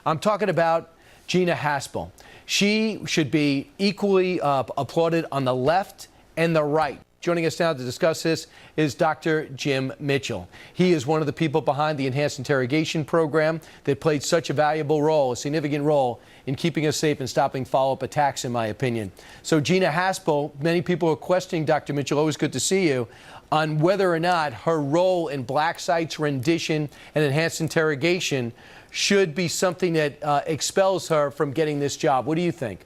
I'm talking about Gina Haspel. She should be equally applauded on the left and the right. Joining us now to discuss this is Dr. Jim Mitchell. He is one of the people behind the enhanced interrogation program that played such a valuable role, a significant role in keeping us safe and stopping follow-up attacks, in my opinion. So Gina Haspel, many people are questioning, Dr. Mitchell, always good to see you, on whether or not her role in Black Site's rendition and enhanced interrogation should be something that expels her from getting this job. What do you think?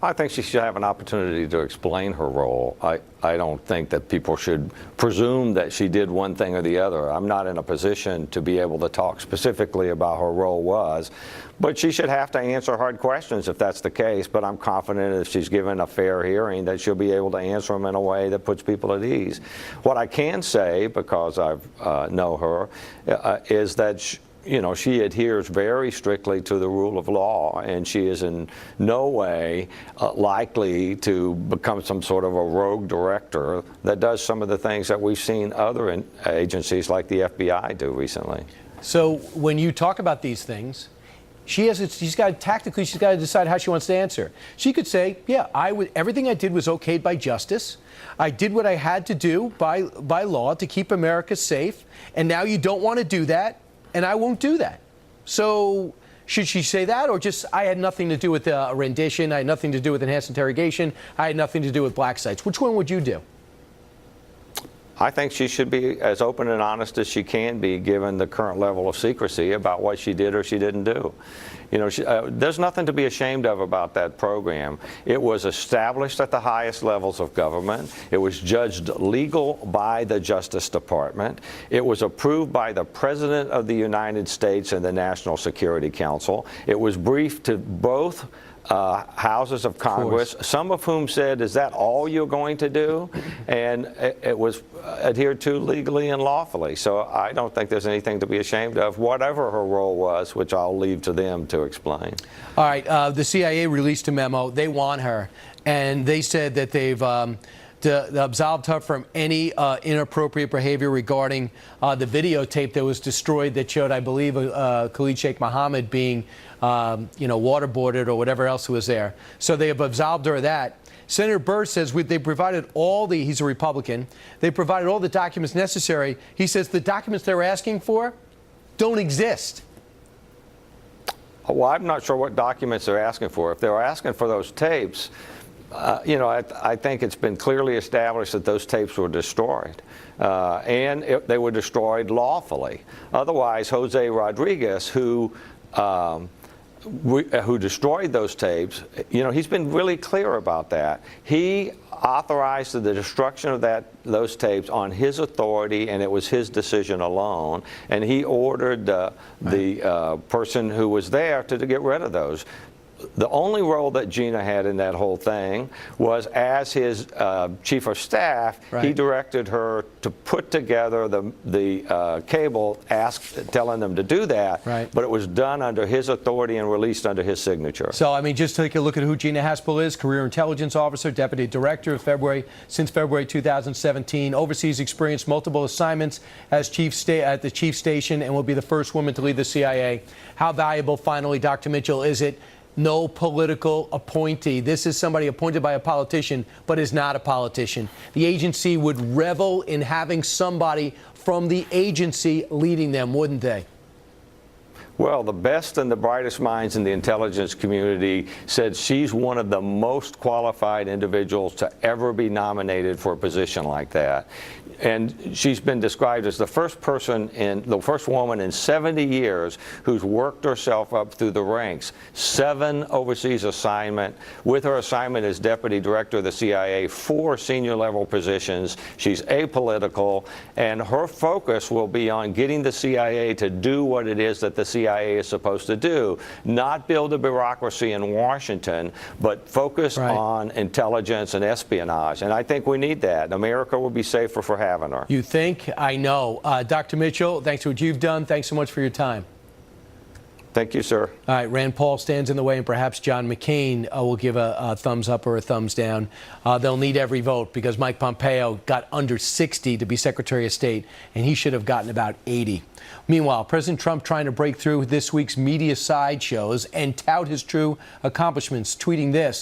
I think she should have an opportunity to explain her role. I don't think that people should presume that she did one thing or the other. I'm not in a position to be able to talk specifically about her role was, but she should have to answer hard questions if that's the case. But I'm confident if she's given a fair hearing that she'll be able to answer them in a way that puts people at ease. What I can say, because I know her, is that she adheres very strictly to the rule of law, and she is in no way likely to become some sort of a rogue director that does some of the things that we've seen other agencies like the FBI do recently. So when you talk about these things, she's got to decide how she wants to answer. She could say, yeah, everything I did was okayed by justice. I did what I had to do by law to keep America safe, and now you don't want to do that, and I won't do that. So should she say that, or just I had nothing to do with rendition, I had nothing to do with enhanced interrogation, I had nothing to do with Black Sites? Which one would you do? I think she should be as open and honest as she can be, given the current level of secrecy about what she did or she didn't do. There's nothing to be ashamed of about that program. It was established at the highest levels of government. It was judged legal by the Justice Department. It was approved by the President of the United States and the National Security Council. It was briefed to both houses of Congress, some of whom said, is that all you're going to do? And it was adhered to legally and lawfully. So I don't think there's anything to be ashamed of, whatever her role was, which I'll leave to them to explain. All right. The CIA released a memo. They want her. And they said that they've absolved her from any inappropriate behavior regarding the videotape that was destroyed that showed, I believe, Khalid Sheikh Mohammed being waterboarded or whatever else was there. So they have absolved her of that. Senator Burr says they provided he's a Republican, they provided all the documents necessary. He says the documents they're asking for don't exist. Well, I'm not sure what documents they're asking for. If they're asking for those tapes, I think it's been clearly established that those tapes were destroyed. And they were destroyed lawfully. Otherwise, Jose Rodriguez, who destroyed those tapes, he's been really clear about that. He authorized the destruction of those tapes on his authority, and it was his decision alone. And he ordered the person who was there to get rid of those. The only role that Gina had in that whole thing was as his chief of staff. Right. He directed her to put together the cable, telling them to do that. Right. But it was done under his authority and released under his signature. So, I mean, just take a look at who Gina Haspel is: career intelligence officer, deputy director since February 2017. Overseas experience, multiple assignments as at the chief station, and will be the first woman to lead the CIA. How valuable, finally, Dr. Mitchell, is it? No political appointee. This is somebody appointed by a politician, but is not a politician. The agency would revel in having somebody from the agency leading them, wouldn't they? Well, the best and the brightest minds in the intelligence community said she's one of the most qualified individuals to ever be nominated for a position like that. And she's been described as the first woman in 70 years who's worked herself up through the ranks. 7 overseas assignment. With her assignment as deputy director of the CIA, 4 senior level positions. She's apolitical, and her focus will be on getting the CIA to do what it is that the CIA is supposed to do. Not build a bureaucracy in Washington, but focus on intelligence and espionage. And I think we need that. America will be safer for having her. You think? I know. Dr. Mitchell, thanks for what you've done. Thanks so much for your time. Thank you, sir. All right, Rand Paul stands in the way, and perhaps John McCain will give a thumbs up or a thumbs down. They'll need every vote because Mike Pompeo got under 60 to be Secretary of State, and he should have gotten about 80. Meanwhile, President Trump trying to break through this week's media sideshows and tout his true accomplishments, tweeting this.